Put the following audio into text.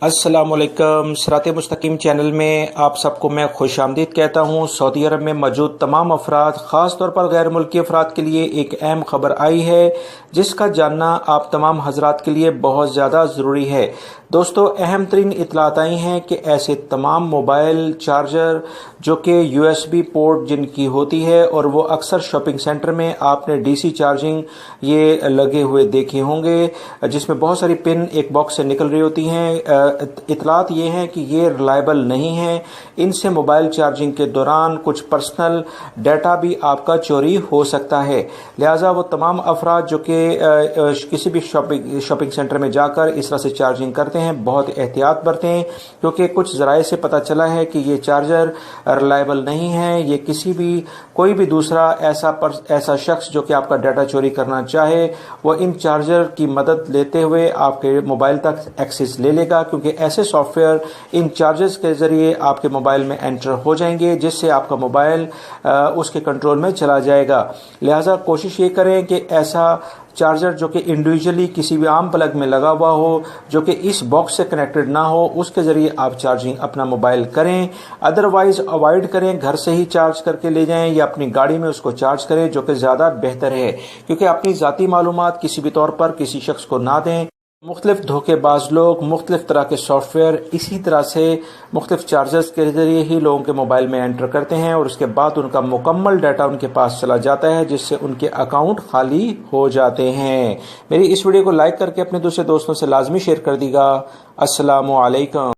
السلام علیکم، صراط مستقیم چینل میں آپ سب کو میں خوش آمدید کہتا ہوں۔ سعودی عرب میں موجود تمام افراد، خاص طور پر غیر ملکی افراد کے لیے ایک اہم خبر آئی ہے جس کا جاننا آپ تمام حضرات کے لیے بہت زیادہ ضروری ہے۔ دوستو، اہم ترین اطلاعات آئی ہیں کہ ایسے تمام موبائل چارجر جو کہ USB پورٹ جن کی ہوتی ہے اور وہ اکثر شاپنگ سینٹر میں آپ نے DC چارجنگ یہ لگے ہوئے دیکھے ہوں گے جس میں بہت ساری پن ایک باکس سے نکل رہی ہوتی ہیں۔ اطلاعات یہ ہیں کہ یہ ریلائبل نہیں ہیں، ان سے موبائل چارجنگ کے دوران کچھ پرسنل ڈیٹا بھی آپ کا چوری ہو سکتا ہے، لہٰذا وہ تمام افراد جو کہ کسی بھی شاپنگ سینٹر میں جا کر اس طرح سے چارجنگ کرتے ہیں بہت احتیاط برتیں، کیونکہ کچھ ذرائع سے پتہ چلا ہے کہ یہ چارجر ریلائبل نہیں ہے۔ یہ کوئی بھی دوسرا ایسا شخص جو کہ آپ کا ڈیٹا چوری کرنا چاہے وہ ان چارجر کی مدد لیتے ہوئے آپ کے موبائل تک ایکسس لے لے گا، کیونکہ ایسے سافٹ ویئر ان چارجز کے ذریعے آپ کے موبائل میں انٹر ہو جائیں گے جس سے آپ کا موبائل اس کے کنٹرول میں چلا جائے گا۔ لہٰذا کوشش یہ کریں کہ ایسا چارجر جو کہ انڈیویجولی کسی بھی عام پلگ میں لگا ہوا ہو، جو کہ اس باکس سے کنیکٹڈ نہ ہو، اس کے ذریعے آپ چارجنگ اپنا موبائل کریں۔ ادروائز اوائڈ کریں، گھر سے ہی چارج کر کے لے جائیں یا اپنی گاڑی میں اس کو چارج کریں، جو کہ زیادہ بہتر ہے، کیونکہ اپنی ذاتی معلومات کسی بھی طور پر کسی شخص کو نہ دیں۔ مختلف دھوکے باز لوگ مختلف طرح کے سافٹ ویئر اسی طرح سے مختلف چارجرز کے ذریعے ہی لوگوں کے موبائل میں انٹر کرتے ہیں اور اس کے بعد ان کا مکمل ڈیٹا ان کے پاس چلا جاتا ہے، جس سے ان کے اکاؤنٹ خالی ہو جاتے ہیں۔ میری اس ویڈیو کو لائک کر کے اپنے دوسرے دوستوں سے لازمی شیئر کر دیجیے گا۔ السلام علیکم۔